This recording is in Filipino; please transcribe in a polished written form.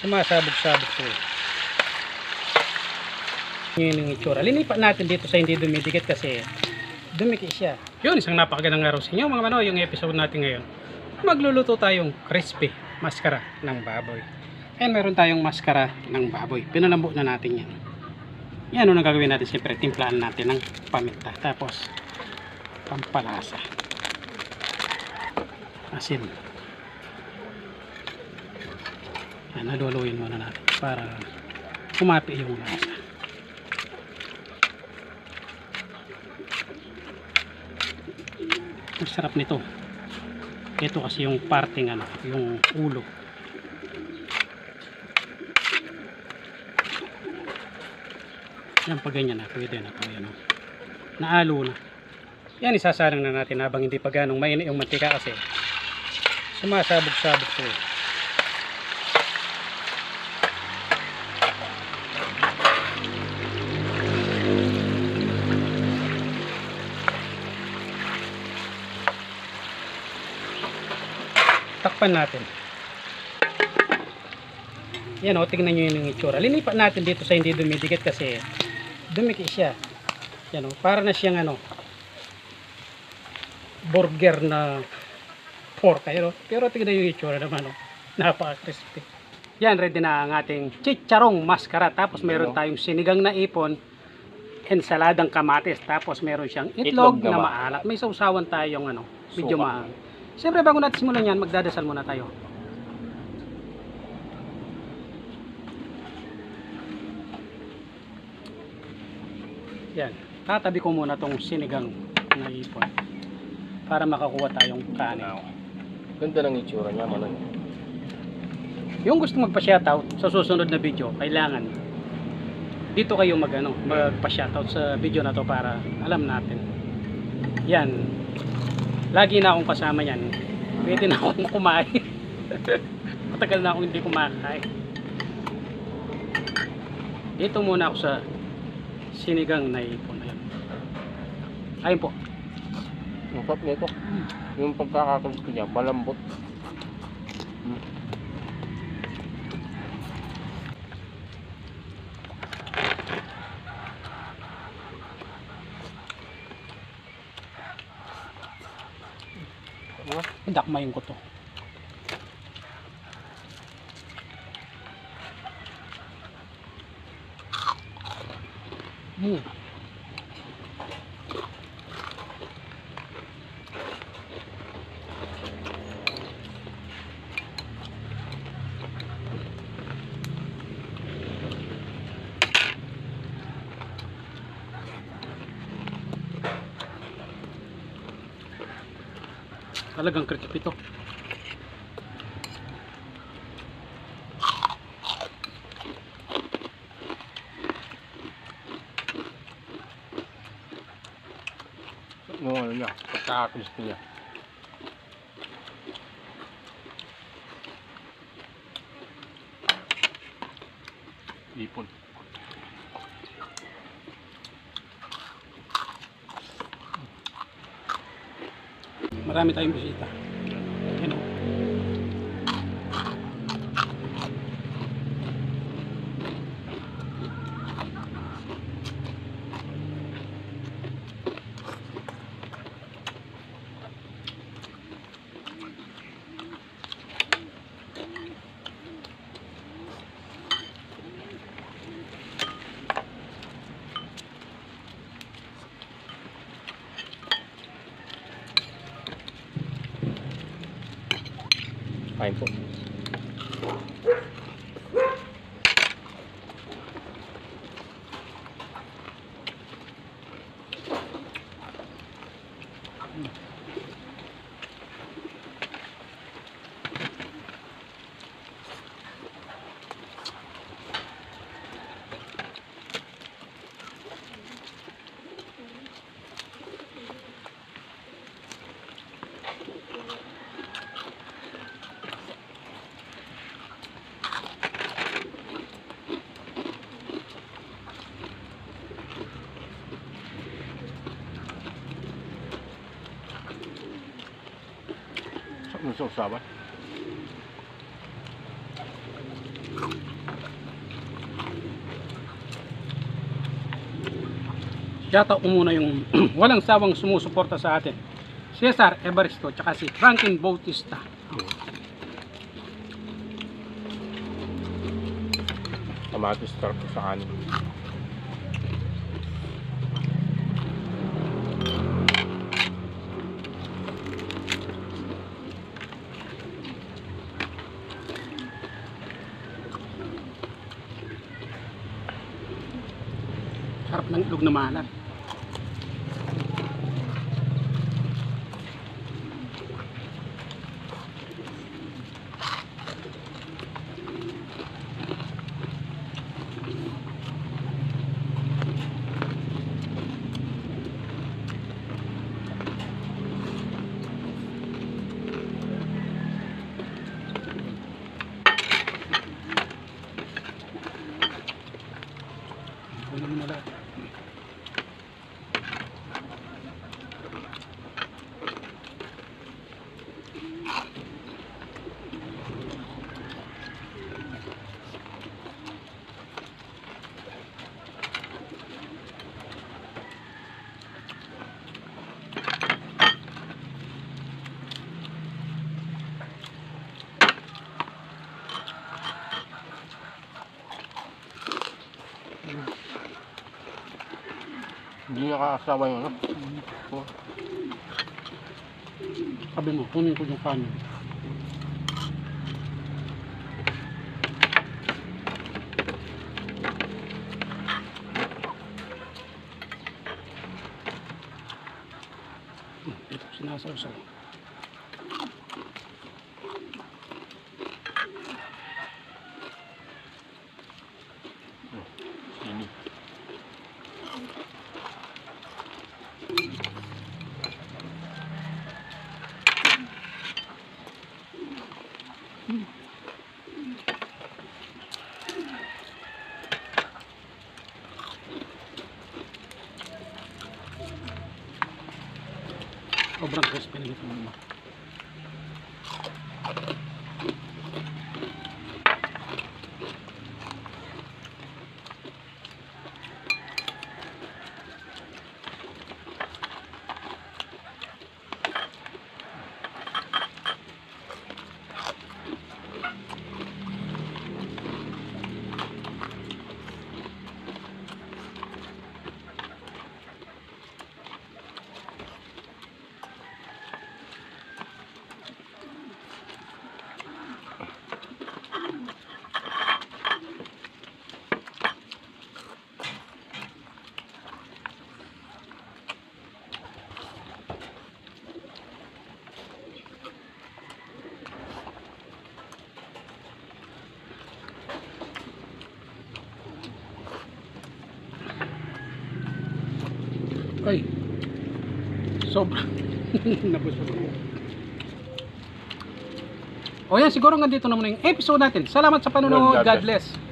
Sumasabog-sabog to eh. Yun yung itsura. Linipat natin dito sa hindi dumidikit kasi dumikit siya. Yun, isang napakagandang araw sa inyo mga mano. Yung episode natin ngayon, magluluto tayong crispy maskara ng baboy. Ayan, meron tayong maskara ng baboy. Pinalambo na natin yan. Yan, ano gagawin natin? Siyempre, timplahan natin ng paminta. Tapos, pampalasa. Asin. Yan, haluluin muna natin para kumapi yung lasa. Ang sarap nito. Ito kasi yung parting ano, yung ulo. Yan, pag ganyan na, pwede na ito. Yan, naalo na. Yan, isasalang na natin habang hindi pa ganong mainit yung mantika kasi sumasabog-sabog ito eh. Takpan natin. Yan o, tingnan nyo yung itsura. Linipat natin dito sa hindi dumidikit kasi dumikit siya. Yan o, para na siyang ano, burger na pork. Pero tingnan yung itsura naman o, napaka-crispy. Yan, ready na ang ating chicharong maskara. Tapos meron tayong sinigang na ipon, ensaladang kamatis. Tapos meron siyang itlog na maalat. May sausawan tayong ano, medyo mahal. Siyempre bago natin simulan yan, magdadasal muna tayo. Yan, tatabi ko muna tong sinigang na ipon para makakuha tayong kanin. Ganda ng itsura niya, Manong. Yung gusto magpa-shoutout sa susunod na video, kailangan dito kayo magpa-shoutout sa video na to para alam natin. Yan, lagi na akong kasama yan. Pwede na akong kumain. Matagal na akong hindi kumakain. Dito muna ako sa sinigang na ipon. Ayun po. Ang sarap nito. Yung pagkakakulit ko niya, malambot. Dakmayin ko to. Talagang crispy to. Yung ano niya, pagkakakulit ko niya. Ipon. Marami tayong bisita. Yan o. Kain po. Sarap ng sausawan. Yata umuna yung walang sawang sumusuporta sa atin. Cesar Evaristo, tsaka si Franklin Bautista. Kamatis sarap sa kanin. Sarap ng itlog na maalat. Kunin mo na lahat. Hindi nakakasawa yung ano. Oh. Sabi mo, kunin ko yung kanin. Ito sinasawsaw. Sini. Sobrang crispy na ito. Ay, sobrang nabusog ko. O yan, siguro nga dito naman yung episode natin. Salamat sa panonood. God bless.